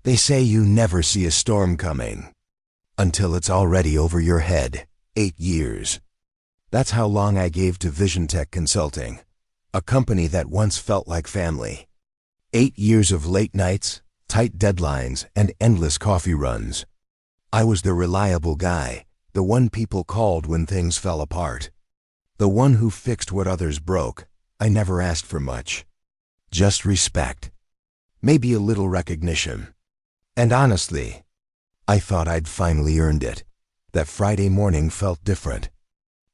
They say you never see a storm coming until it's already over your head. 8 years. That's how long I gave to VisionTech Consulting, a company that once felt like family. 8 years of late nights, tight deadlines, and endless coffee runs. I was the reliable guy, the one people called when things fell apart. The one who fixed what others broke. I never asked for much. Just respect. Maybe a little recognition. And honestly, I thought I'd finally earned it. That Friday morning felt different.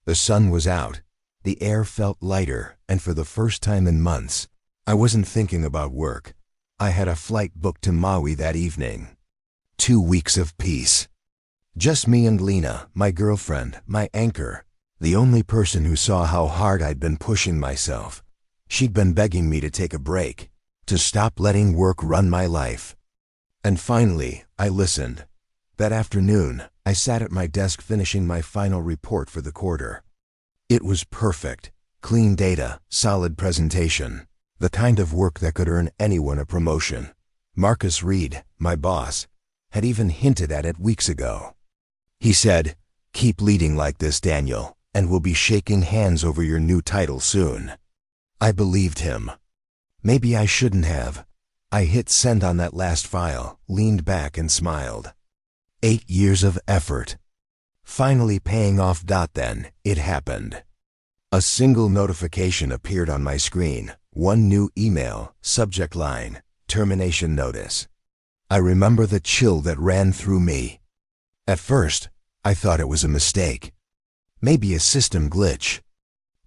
The sun was out, the air felt lighter, and for the first time in months, I wasn't thinking about work. I had a flight booked to Maui that evening. 2 weeks of peace. Just me and Lena, my girlfriend, my anchor, the only person who saw how hard I'd been pushing myself. She'd been begging me to take a break, to stop letting work run my life. And finally, I listened. That afternoon, I sat at my desk finishing my final report for the quarter. It was perfect. Clean data, solid presentation. The kind of work that could earn anyone a promotion. Marcus Reed, my boss, had even hinted at it weeks ago. He said, "Keep leading like this, Daniel, and we'll be shaking hands over your new title soon." I believed him. Maybe I shouldn't have. I hit send on that last file, leaned back and smiled. 8 years of effort. Finally paying off. Then, it happened. A single notification appeared on my screen. One new email, subject line, termination notice. I remember the chill that ran through me. At first, I thought it was a mistake. Maybe a system glitch.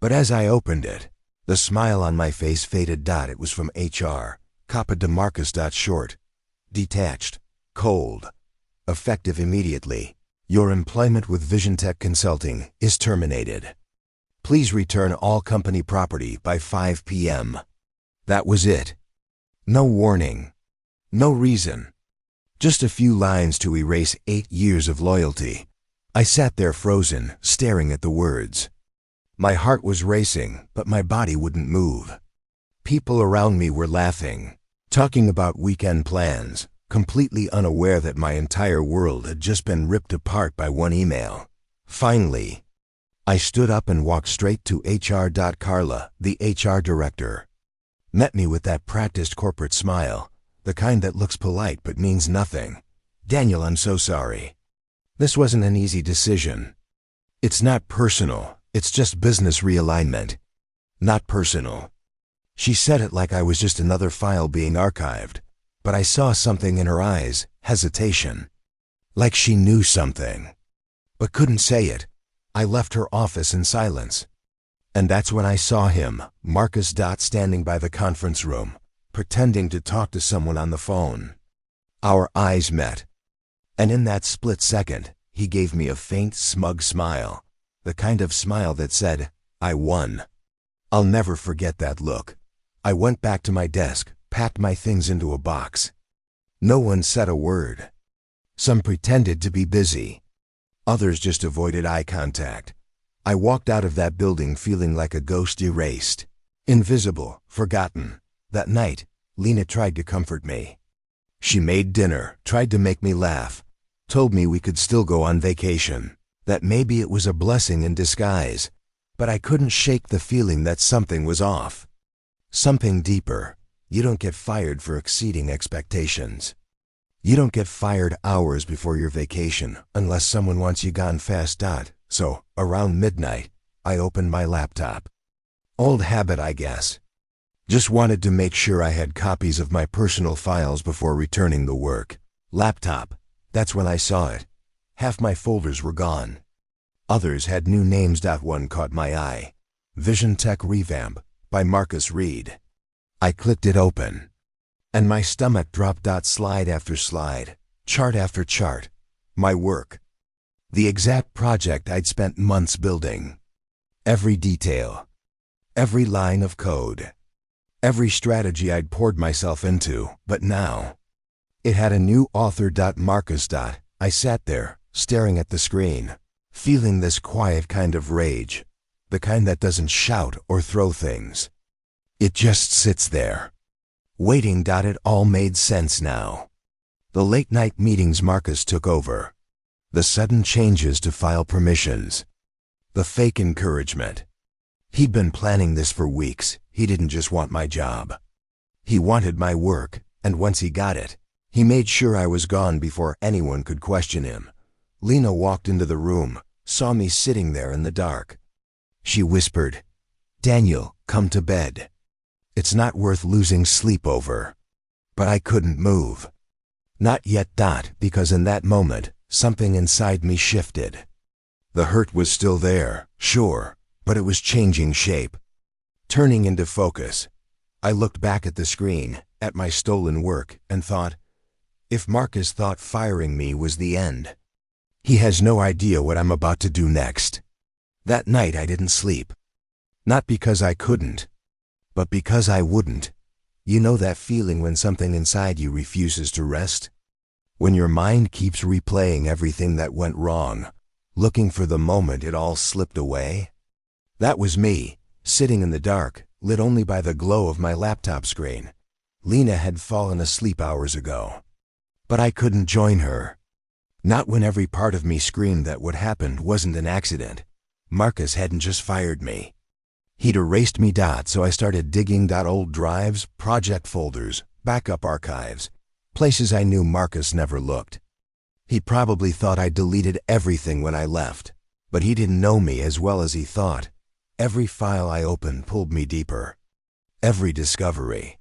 But as I opened it, the smile on my face faded. It was from HR, copied to Marcus. Short, detached, cold, effective immediately. Your employment with VisionTech Consulting is terminated. Please return all company property by 5 p.m. That was it. No warning. No reason. Just a few lines to erase 8 years of loyalty. I sat there frozen, staring at the words. My heart was racing, but my body wouldn't move. People around me were laughing, talking about weekend plans, completely unaware that my entire world had just been ripped apart by one email. Finally, I stood up and walked straight to HR. Carla, the HR director, met me with that practiced corporate smile, the kind that looks polite but means nothing. "Daniel, I'm so sorry. This wasn't an easy decision. It's not personal, it's just business realignment. Not personal." She said it like I was just another file being archived, but I saw something in her eyes, hesitation. Like she knew something, but couldn't say it. I left her office in silence. And that's when I saw him, Marcus. Standing by the conference room, pretending to talk to someone on the phone. Our eyes met. And in that split second, he gave me a faint, smug smile. The kind of smile that said, "I won." I'll never forget that look. I went back to my desk, packed my things into a box. No one said a word. Some pretended to be busy. Others just avoided eye contact. I walked out of that building feeling like a ghost, erased, invisible, forgotten. That night, Lena tried to comfort me. She made dinner, tried to make me laugh, told me we could still go on vacation, that maybe it was a blessing in disguise, but I couldn't shake the feeling that something was off. Something deeper. You don't get fired for exceeding expectations. You don't get fired hours before your vacation unless someone wants you gone fast. So, around midnight, I opened my laptop. Old habit, I guess. Just wanted to make sure I had copies of my personal files before returning the work. Laptop. That's when I saw it. Half my folders were gone. Others had new names. One caught my eye. VisionTech Revamp by Marcus Reed. I clicked it open, and my stomach dropped. Slide after slide, chart after chart. My work. The exact project I'd spent months building. Every detail. Every line of code. Every strategy I'd poured myself into, but now it had a new author. Marcus. I sat there, staring at the screen, feeling this quiet kind of rage, the kind that doesn't shout or throw things. It just sits there, waiting. It all made sense now. The late-night meetings Marcus took over. The sudden changes to file permissions. The fake encouragement. He'd been planning this for weeks. He didn't just want my job. He wanted my work, and once he got it, he made sure I was gone before anyone could question him. Lena walked into the room, saw me sitting there in the dark. She whispered, "Daniel, come to bed. It's not worth losing sleep over." But I couldn't move. Not yet, because in that moment, something inside me shifted. The hurt was still there, sure, but it was changing shape. Turning into focus, I looked back at the screen, at my stolen work, and thought, if Marcus thought firing me was the end, he has no idea what I'm about to do next. That night I didn't sleep. Not because I couldn't, but because I wouldn't. You know that feeling when something inside you refuses to rest? When your mind keeps replaying everything that went wrong, looking for the moment it all slipped away? That was me, sitting in the dark, lit only by the glow of my laptop screen. Lena had fallen asleep hours ago. But I couldn't join her. Not when every part of me screamed that what happened wasn't an accident. Marcus hadn't just fired me. He'd erased me. So I started digging old drives, project folders, backup archives, places I knew Marcus never looked. He probably thought I deleted everything when I left, but he didn't know me as well as he thought. Every file I opened pulled me deeper. Every discovery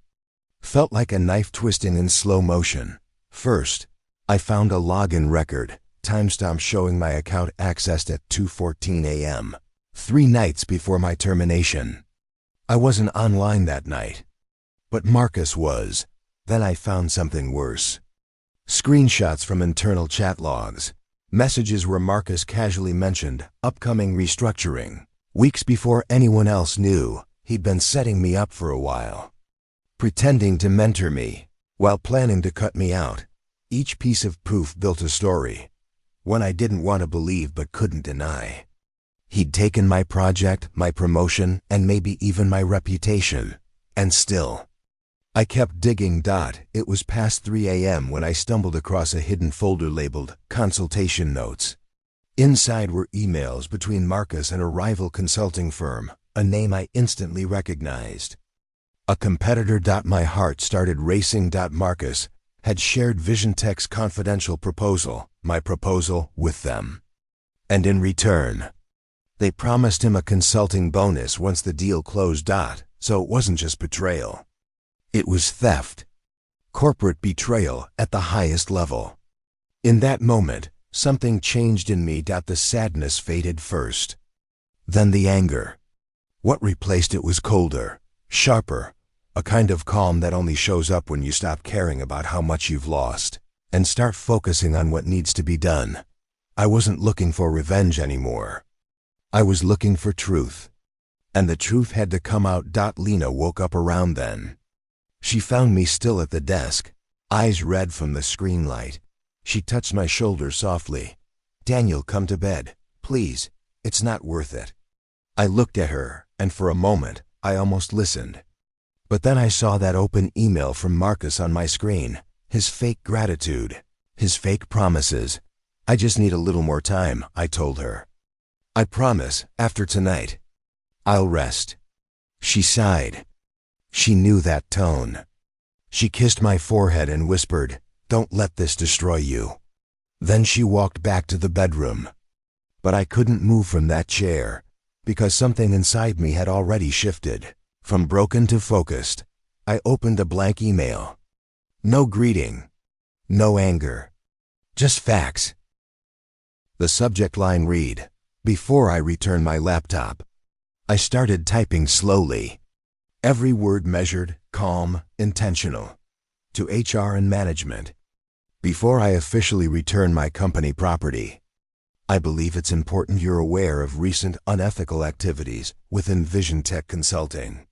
felt like a knife twisting in slow motion. First, I found a login record, timestamp showing my account accessed at 2:14 a.m., 3 nights before my termination. I wasn't online that night, but Marcus was. Then I found something worse. Screenshots from internal chat logs, messages where Marcus casually mentioned upcoming restructuring. Weeks before anyone else knew, he'd been setting me up for a while, pretending to mentor me, while planning to cut me out. Each piece of proof built a story, one I didn't want to believe but couldn't deny. He'd taken my project, my promotion, and maybe even my reputation. And still, I kept digging. It was past 3 a.m. when I stumbled across a hidden folder labeled Consultation Notes. Inside were emails between Marcus and a rival consulting firm, a name I instantly recognized. A competitor. My heart started racing. Marcus had shared VisionTech's confidential proposal, my proposal, with them. And in return, they promised him a consulting bonus once the deal closed. So it wasn't just betrayal. It was theft. Corporate betrayal at the highest level. In that moment, something changed in me. The sadness faded first. Then the anger. What replaced it was colder, sharper, a kind of calm that only shows up when you stop caring about how much you've lost and start focusing on what needs to be done. I wasn't looking for revenge anymore. I was looking for truth. And the truth had to come out. Lena woke up around then. She found me still at the desk, eyes red from the screen light. She touched my shoulder softly. "Daniel, come to bed, please. It's not worth it." I looked at her, and for a moment, I almost listened. But then I saw that open email from Marcus on my screen, his fake gratitude, his fake promises. "I just need a little more time," I told her. "I promise, after tonight, I'll rest." She sighed. She knew that tone. She kissed my forehead and whispered, "Don't let this destroy you." Then she walked back to the bedroom. But I couldn't move from that chair, because something inside me had already shifted. From broken to focused, I opened a blank email. No greeting, no anger, just facts. The subject line read, "Before I return my laptop." I started typing slowly. Every word measured, calm, intentional. To HR and management. Before I officially return my company property, I believe it's important you're aware of recent unethical activities within VisionTech Consulting.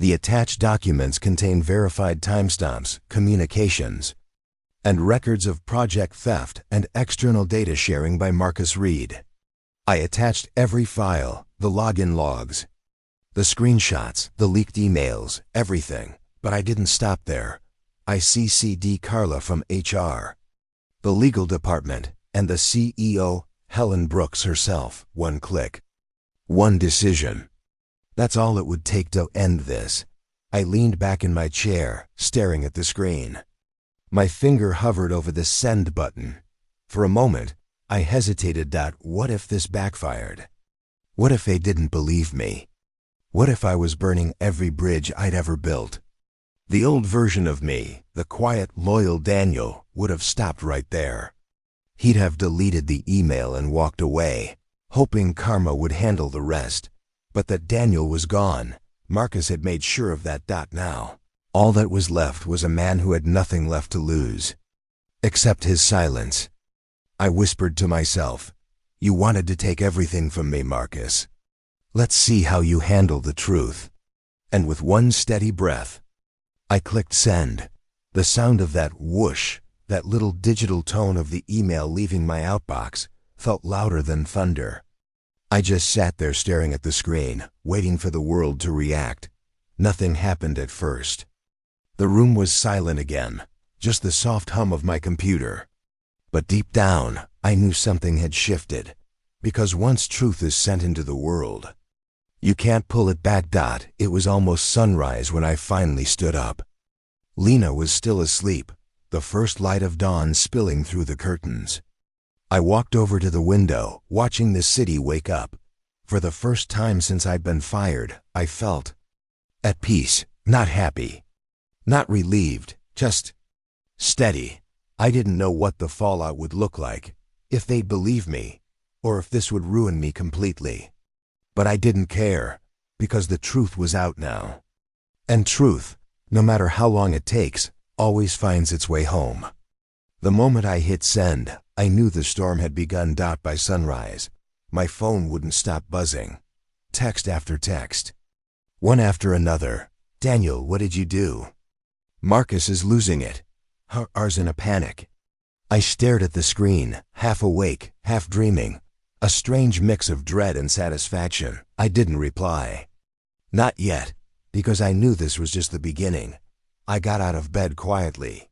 The attached documents contain verified timestamps, communications, and records of project theft and external data sharing by Marcus Reed. I attached every file, the login logs, the screenshots, the leaked emails, everything. But I didn't stop there. I CC'd Carla from HR, the legal department, and the CEO, Helen Brooks herself. One click. One decision. That's all it would take to end this. I leaned back in my chair, staring at the screen. My finger hovered over the send button. For a moment, I hesitated. What if this backfired? What if they didn't believe me? What if I was burning every bridge I'd ever built? The old version of me, the quiet, loyal Daniel, would have stopped right there. He'd have deleted the email and walked away, hoping karma would handle the rest. But that Daniel was gone. Marcus had made sure of that. Now, all that was left was a man who had nothing left to lose, except his silence. I whispered to myself, "You wanted to take everything from me, Marcus. Let's see how you handle the truth." And with one steady breath, I clicked send. The sound of that whoosh, that little digital tone of the email leaving my outbox, felt louder than thunder. I just sat there staring at the screen, waiting for the world to react. Nothing happened at first. The room was silent again, just the soft hum of my computer. But deep down, I knew something had shifted, because once truth is sent into the world, you can't pull it back. It was almost sunrise when I finally stood up. Lena was still asleep, the first light of dawn spilling through the curtains. I walked over to the window, watching the city wake up. For the first time since I'd been fired, I felt at peace, not happy, not relieved, just steady. I didn't know what the fallout would look like, if they'd believe me, or if this would ruin me completely. But I didn't care, because the truth was out now. And truth, no matter how long it takes, always finds its way home. The moment I hit send, I knew the storm had begun. By sunrise, my phone wouldn't stop buzzing. Text after text. One after another. "Daniel, what did you do?" "Marcus is losing it." "R's in a panic." I stared at the screen, half awake, half dreaming. A strange mix of dread and satisfaction. I didn't reply. Not yet, because I knew this was just the beginning. I got out of bed quietly.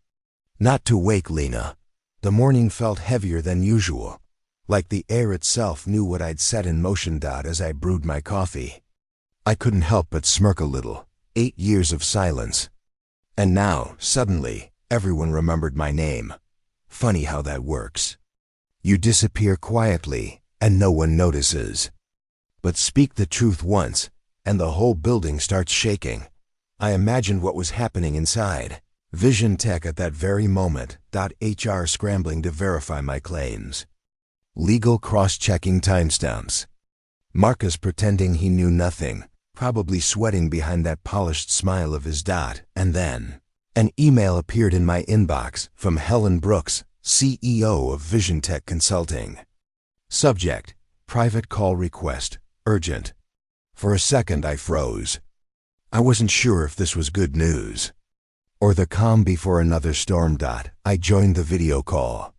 Not to wake Lena. The morning felt heavier than usual, like the air itself knew what I'd set in motion. As I brewed my coffee, I couldn't help but smirk a little. 8 years of silence. And now, suddenly, everyone remembered my name. Funny how that works. You disappear quietly, and no one notices. But speak the truth once, and the whole building starts shaking. I imagined what was happening inside. Vision Tech at that very moment. HR scrambling to verify my claims. Legal cross-checking timestamps. Marcus pretending he knew nothing, probably sweating behind that polished smile of his. And then, an email appeared in my inbox from Helen Brooks, CEO of Vision Tech Consulting. Subject: private call request, urgent. For a second I froze. I wasn't sure if this was good news, or the calm before another storm. I joined the video call.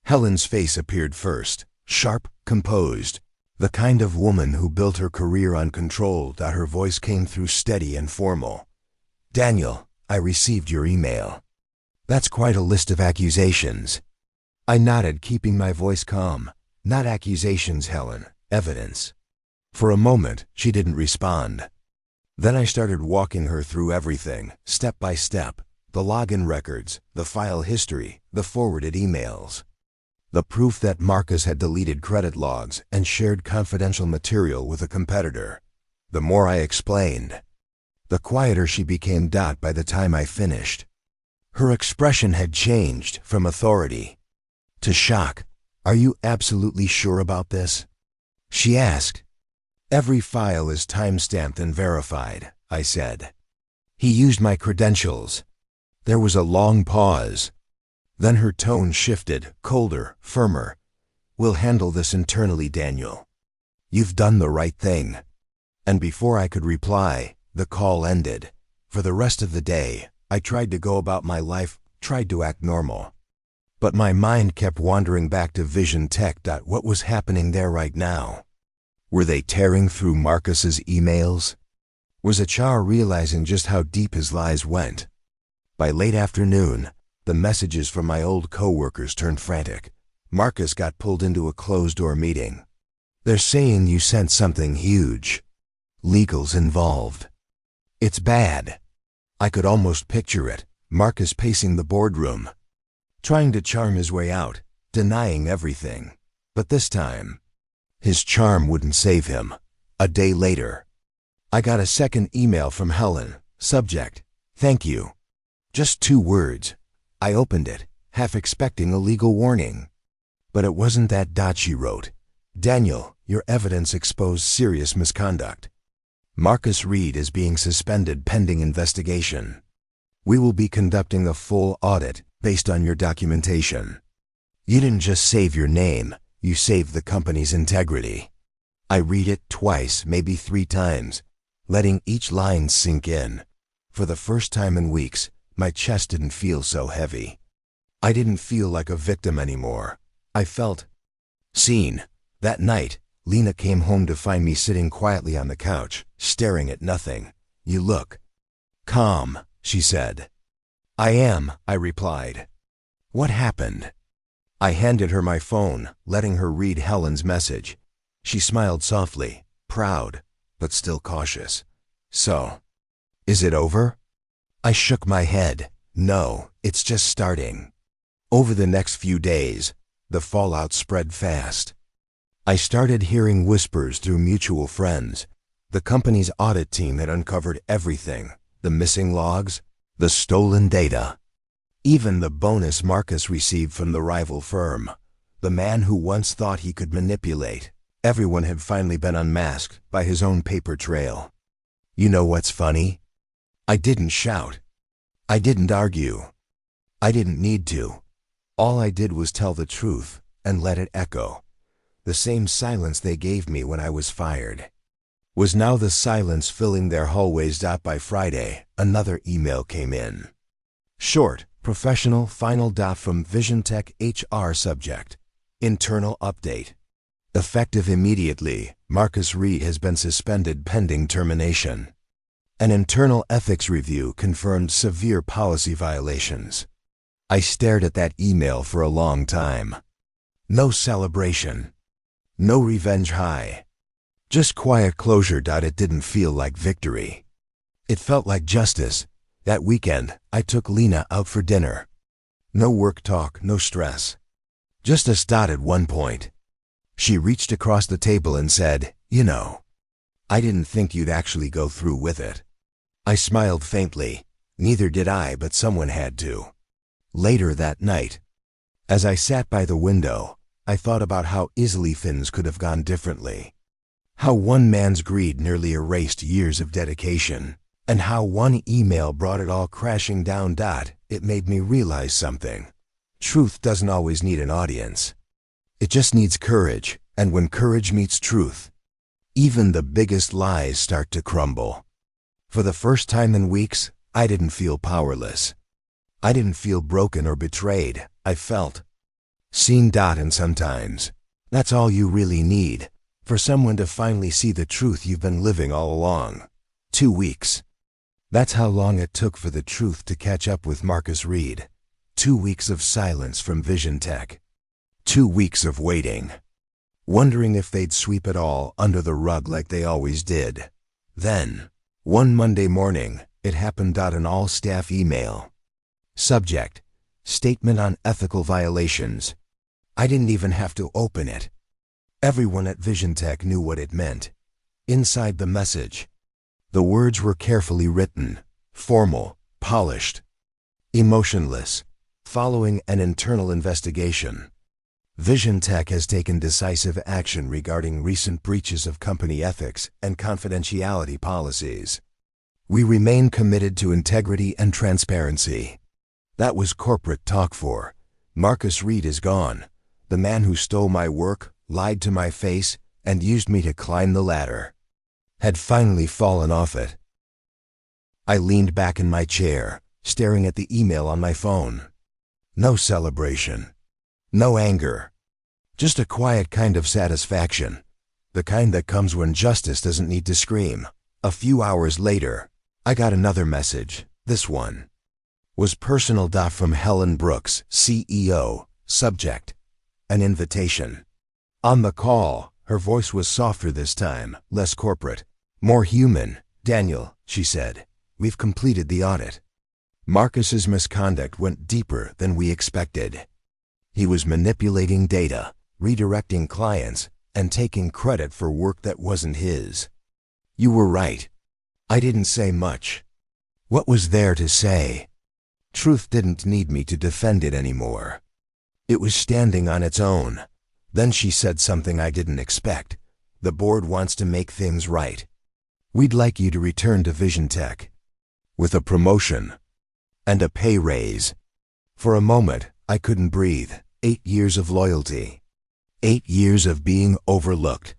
Helen's face appeared first, sharp, composed, the kind of woman who built her career on control. Her voice came through steady and formal. "Daniel, I received your email. That's quite a list of accusations." I nodded, keeping my voice calm. "Not accusations, Helen, evidence." For a moment, she didn't respond. Then I started walking her through everything, step by step. The login records, the file history, the forwarded emails. The proof that Marcus had deleted credit logs and shared confidential material with a competitor. The more I explained, the quieter she became. By the time I finished, her expression had changed from authority to shock. "Are you absolutely sure about this?" she asked. "Every file is timestamped and verified," I said. "He used my credentials." There was a long pause. Then her tone shifted, colder, firmer. "We'll handle this internally, Daniel. You've done the right thing." And before I could reply, the call ended. For the rest of the day, I tried to go about my life, tried to act normal. But my mind kept wandering back to Vision Tech. What was happening there right now? Were they tearing through Marcus's emails? Was HR realizing just how deep his lies went? By late afternoon, the messages from my old coworkers turned frantic. Marcus got pulled into a closed-door meeting. They're saying you sent something huge. Legal's involved. It's bad. I could almost picture it, Marcus pacing the boardroom, trying to charm his way out, denying everything. But this time, his charm wouldn't save him. A day later, I got a second email from Helen. Subject, thank you. Just 2 words. I opened it, half expecting a legal warning. But it wasn't that. She wrote, Daniel, your evidence exposed serious misconduct. Marcus Reed is being suspended pending investigation. We will be conducting a full audit based on your documentation. You didn't just save your name, you saved the company's integrity. I read it twice, maybe 3 times, letting each line sink in. For the first time in weeks, my chest didn't feel so heavy. I didn't feel like a victim anymore. I felt seen. That night, Lena came home to find me sitting quietly on the couch, staring at nothing. You look calm, she said. I am, I replied. What happened? I handed her my phone, letting her read Helen's message. She smiled softly, proud, but still cautious. So, is it over? I shook my head. No, it's just starting. Over the next few days, the fallout spread fast. I started hearing whispers through mutual friends. The company's audit team had uncovered everything, the missing logs, the stolen data, even the bonus Marcus received from the rival firm. The man who once thought he could manipulate everyone had finally been unmasked by his own paper trail. You know what's funny? I didn't shout. I didn't argue. I didn't need to. All I did was tell the truth and let it echo. The same silence they gave me when I was fired was now the silence filling their hallways. By Friday, another email came in. Short, professional, final. From VisionTech HR. Subject, internal update. Effective immediately, Marcus Reed has been suspended pending termination. An internal ethics review confirmed severe policy violations. I stared at that email for a long time. No celebration. No revenge high. Just quiet closure. It didn't feel like victory. It felt like justice. That weekend, I took Lena out for dinner. No work talk, no stress. Just us. At one point, she reached across the table and said, You know, I didn't think you'd actually go through with it. I smiled faintly. Neither did I, but someone had to. Later that night, as I sat by the window, I thought about how easily things could have gone differently. How one man's greed nearly erased years of dedication, and how one email brought it all crashing down. It made me realize something. Truth doesn't always need an audience. It just needs courage, and when courage meets truth, even the biggest lies start to crumble. For the first time in weeks, I didn't feel powerless. I didn't feel broken or betrayed. I felt seen. And sometimes, that's all you really need, for someone to finally see the truth you've been living all along. 2 weeks. That's how long it took for the truth to catch up with Marcus Reed. 2 weeks of silence from VisionTech. 2 weeks of waiting, wondering if they'd sweep it all under the rug like they always did. Then, one Monday morning, it happened. An all-staff email. Subject, statement on ethical violations. I didn't even have to open it. Everyone at VisionTech knew what it meant. Inside the message, the words were carefully written, formal, polished, emotionless. Following an internal investigation, VisionTech has taken decisive action regarding recent breaches of company ethics and confidentiality policies. We remain committed to integrity and transparency. That was corporate talk for. Marcus Reed is gone. The man who stole my work, lied to my face, and used me to climb the ladder had finally fallen off it. I leaned back in my chair, staring at the email on my phone. No celebration. No anger. Just a quiet kind of satisfaction. The kind that comes when justice doesn't need to scream. A few hours later, I got another message. This one. Was personal. From Helen Brooks, CEO. Subject: an invitation. On the call, her voice was softer this time, less corporate, more human. Daniel, she said, we've completed the audit. Marcus's misconduct went deeper than we expected. He was manipulating data, redirecting clients, and taking credit for work that wasn't his. You were right. I didn't say much. What was there to say? Truth didn't need me to defend it anymore. It was standing on its own. Then she said something I didn't expect. The board wants to make things right. We'd like you to return to VisionTech. With a promotion. And a pay raise. For a moment, I couldn't breathe. 8 years of loyalty. 8 years of being overlooked.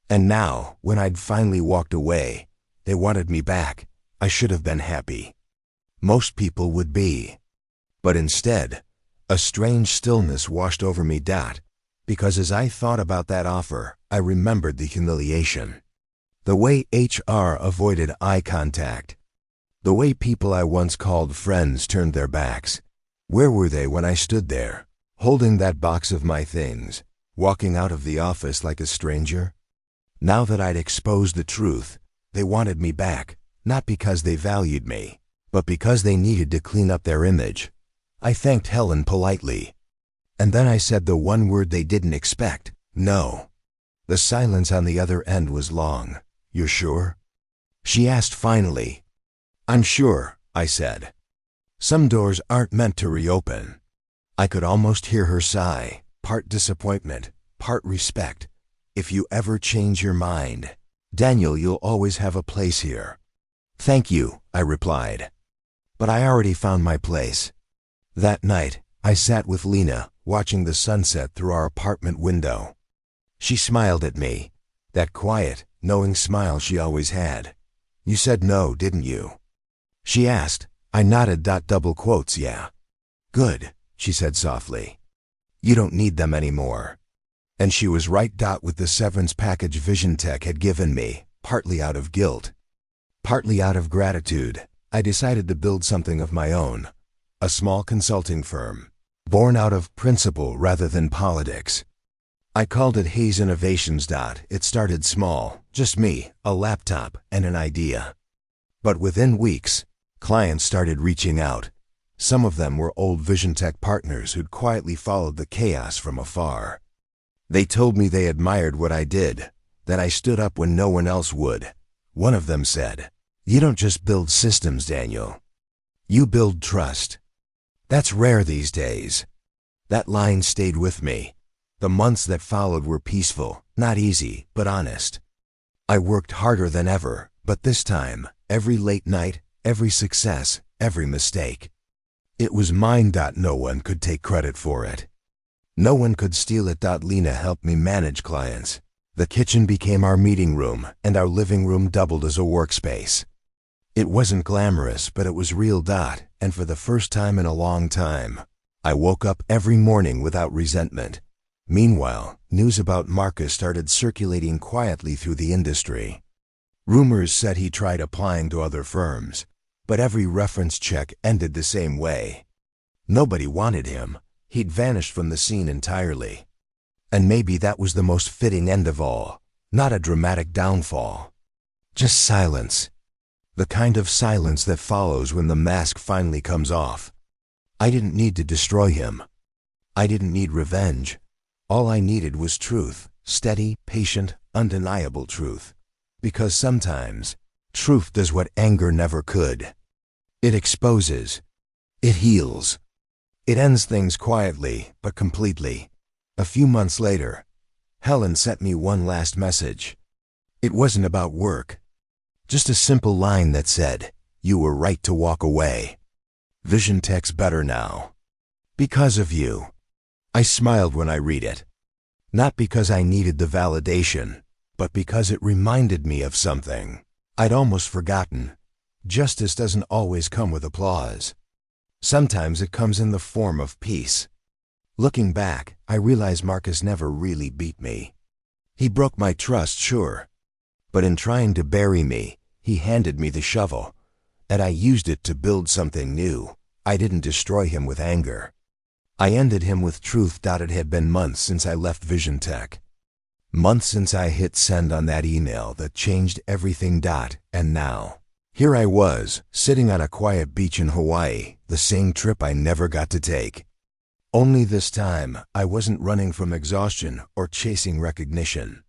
And now, when I'd finally walked away, they wanted me back. I should have been happy. Most people would be. But instead, a strange stillness washed over me. Because as I thought about that offer, I remembered the humiliation. The way HR avoided eye contact. The way people I once called friends turned their backs. Where were they when I stood there, holding that box of my things, walking out of the office like a stranger? Now that I'd exposed the truth, they wanted me back, not because they valued me, but because they needed to clean up their image. I thanked Helen politely. And then I said the one word they didn't expect: no. The silence on the other end was long. You're sure? She asked finally. I'm sure, I said. Some doors aren't meant to reopen. I could almost hear her sigh, part disappointment, part respect. If you ever change your mind, Daniel, you'll always have a place here. Thank you, I replied. But I already found my place. That night, I sat with Lena, watching the sunset through our apartment window. She smiled at me, that quiet, knowing smile she always had. You said no, didn't you? She asked. I nodded. Double quotes, yeah. Good, she said softly. You don't need them anymore. And she was right. With the severance package VisionTech had given me, partly out of guilt, partly out of gratitude, I decided to build something of my own. A small consulting firm, born out of principle rather than politics. I called it Hayes Innovations. It started small, just me, a laptop, and an idea. But within weeks, clients started reaching out. Some of them were old VisionTech partners who'd quietly followed the chaos from afar. They told me they admired what I did, that I stood up when no one else would. One of them said, "You don't just build systems, Daniel. You build trust." That's rare these days. That line stayed with me. The months that followed were peaceful, not easy, but honest. I worked harder than ever, but this time, every late night, every success, every mistake. It was mine. No one could take credit for it. No one could steal it. Lena helped me manage clients. The kitchen became our meeting room, and our living room doubled as a workspace. It wasn't glamorous, but it was real. And for the first time in a long time, I woke up every morning without resentment. Meanwhile, news about Marcus started circulating quietly through the industry. Rumors said he tried applying to other firms, but every reference check ended the same way. Nobody wanted him. He'd vanished from the scene entirely. And maybe that was the most fitting end of all, not a dramatic downfall. Just silence. The kind of silence that follows when the mask finally comes off. I didn't need to destroy him. I didn't need revenge. All I needed was truth, steady, patient, undeniable truth. Because sometimes, truth does what anger never could. It exposes. It heals. It ends things quietly, but completely. A few months later, Helen sent me one last message. It wasn't about work. Just a simple line that said, "You were right to walk away. VisionTech's better now. Because of you." I smiled when I read it. Not because I needed the validation, but because it reminded me of something I'd almost forgotten. Justice doesn't always come with applause. Sometimes it comes in the form of peace. Looking back, I realize Marcus never really beat me. He broke my trust, sure. But in trying to bury me, he handed me the shovel, and I used it to build something new, I didn't destroy him with anger. I ended him with truth. It had been months since I left VisionTech. Months since I hit send on that email that changed everything. And now, here I was, sitting on a quiet beach in Hawaii, the same trip I never got to take. Only this time, I wasn't running from exhaustion or chasing recognition.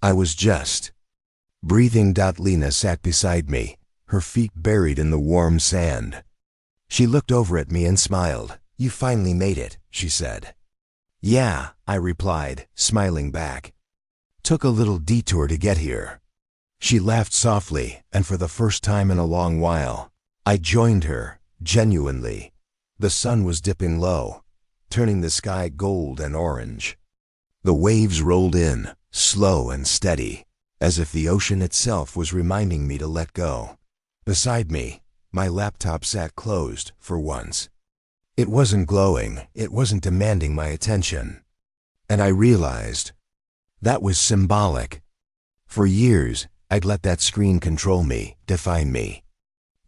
I was just breathing. Lena sat beside me, her feet buried in the warm sand. She looked over at me and smiled. "You finally made it," she said. "Yeah," I replied, smiling back. "Took a little detour to get here." She laughed softly, and for the first time in a long while, I joined her, genuinely. The sun was dipping low, turning the sky gold and orange. The waves rolled in, slow and steady, as if the ocean itself was reminding me to let go. Beside me, my laptop sat closed, for once. It wasn't glowing, it wasn't demanding my attention. And I realized that was symbolic. For years, I'd let that screen control me, define me.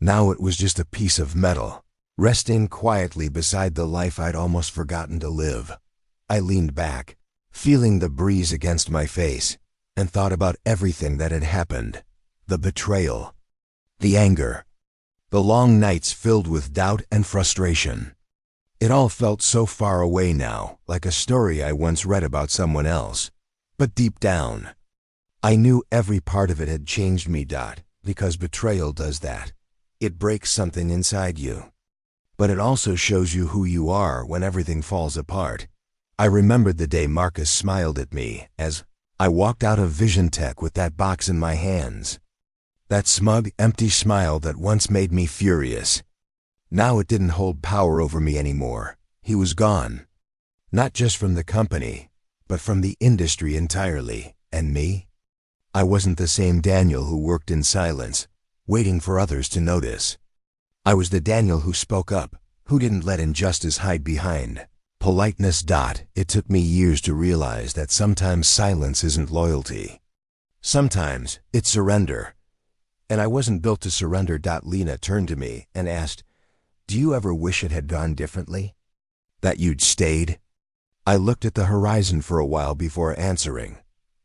Now it was just a piece of metal, resting quietly beside the life I'd almost forgotten to live. I leaned back, feeling the breeze against my face, and thought about everything that had happened. The betrayal, the anger, the long nights filled with doubt and frustration. It all felt so far away now, like a story I once read about someone else. But deep down, I knew every part of it had changed me. Because betrayal does that. It breaks something inside you. But it also shows you who you are when everything falls apart. I remembered the day Marcus smiled at me as I walked out of VisionTech with that box in my hands. That smug, empty smile that once made me furious. Now it didn't hold power over me anymore. He was gone. Not just from the company, but from the industry entirely. And me? I wasn't the same Daniel who worked in silence, waiting for others to notice. I was the Daniel who spoke up, who didn't let injustice hide behind politeness. It took me years to realize that sometimes silence isn't loyalty. Sometimes it's surrender. And I wasn't built to surrender. Lena turned to me and asked, "Do you ever wish it had gone differently? That you'd stayed?" I looked at the horizon for a while before answering.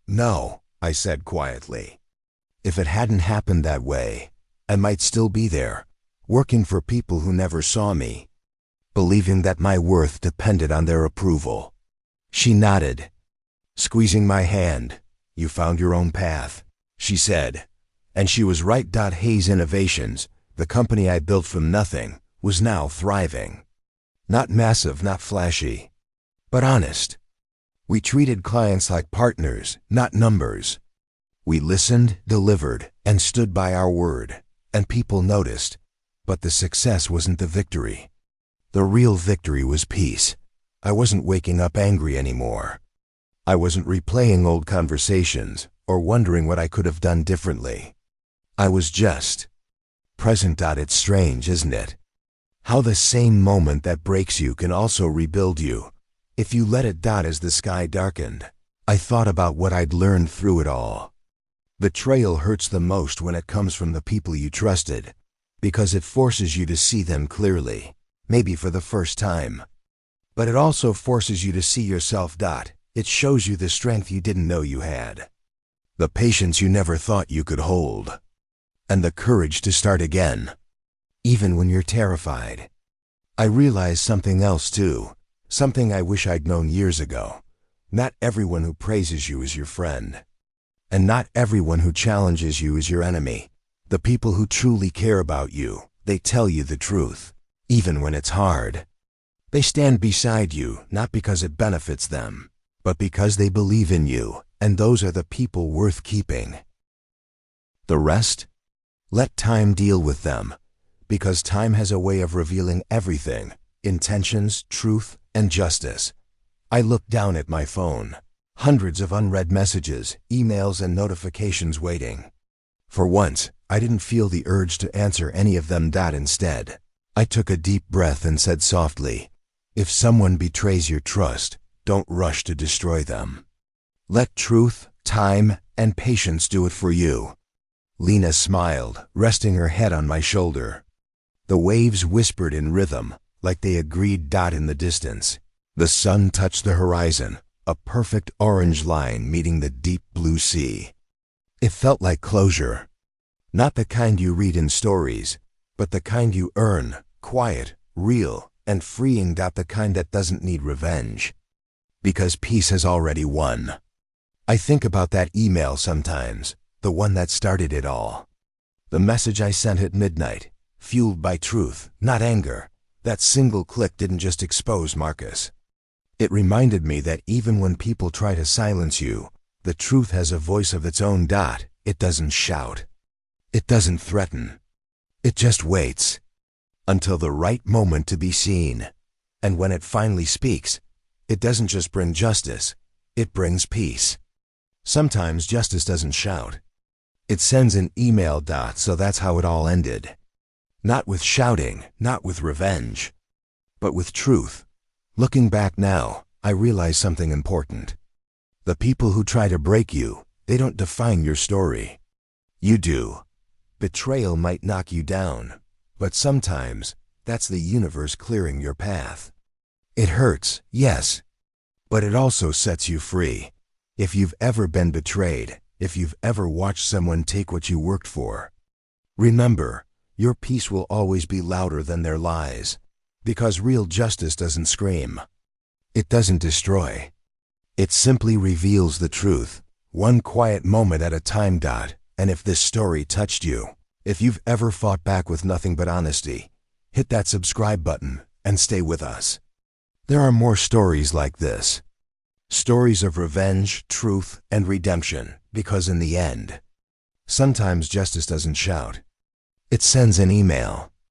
"No," I said quietly. "If it hadn't happened that way, I might still be there, working for people who never saw me, believing that my worth depended on their approval." She nodded, squeezing my hand. "You found your own path," she said. And she was right. Hayes Innovations, the company I built from nothing, was now thriving. Not massive, not flashy, but honest. We treated clients like partners, not numbers. We listened, delivered, and stood by our word, and people noticed. But the success wasn't the victory. The real victory was peace. I wasn't waking up angry anymore. I wasn't replaying old conversations or wondering what I could have done differently. I was just present. It's strange, isn't it? How the same moment that breaks you can also rebuild you, if you let it. As the sky darkened, I thought about what I'd learned through it all. Betrayal hurts the most when it comes from the people you trusted, because it forces you to see them clearly, maybe for the first time. But it also forces you to see yourself. It shows you the strength you didn't know you had, the patience you never thought you could hold, and the courage to start again, even when you're terrified. I realized something else too, something I wish I'd known years ago. Not everyone who praises you is your friend. And not everyone who challenges you is your enemy. The people who truly care about you, they tell you the truth, even when it's hard. They stand beside you, not because it benefits them, but because they believe in you, and those are the people worth keeping. The rest? Let time deal with them, because time has a way of revealing everything: intentions, truth, and justice. I looked down at my phone. Hundreds of unread messages, emails, and notifications waiting. For once, I didn't feel the urge to answer any of them. Instead, I took a deep breath and said softly, "If someone betrays your trust, don't rush to destroy them. Let truth, time, and patience do it for you." Lena smiled, resting her head on my shoulder. The waves whispered in rhythm, like they agreed. In the distance, the sun touched the horizon, a perfect orange line meeting the deep blue sea. It felt like closure. Not the kind you read in stories, but the kind you earn, quiet, real, and freeing. The kind that doesn't need revenge. Because peace has already won. I think about that email sometimes, the one that started it all. The message I sent at midnight, fueled by truth, not anger. That single click didn't just expose Marcus. It reminded me that even when people try to silence you, the truth has a voice of its own. It doesn't shout. It doesn't threaten. It just waits until the right moment to be seen. And when it finally speaks, it doesn't just bring justice, it brings peace. Sometimes justice doesn't shout. It sends an email. So that's how it all ended. Not with shouting, not with revenge, but with truth. Looking back now, I realize something important. The people who try to break you, they don't define your story. You do. Betrayal might knock you down, but sometimes that's the universe clearing your path. It hurts, yes, but it also sets you free. If you've ever been betrayed, if you've ever watched someone take what you worked for, remember, your peace will always be louder than their lies, because real justice doesn't scream. It doesn't destroy. It simply reveals the truth, one quiet moment at a time. And if this story touched you, if you've ever fought back with nothing but honesty, hit that subscribe button and stay with us. There are more stories like this. Stories of revenge, truth, and redemption, because in the end, sometimes justice doesn't shout. It sends an email.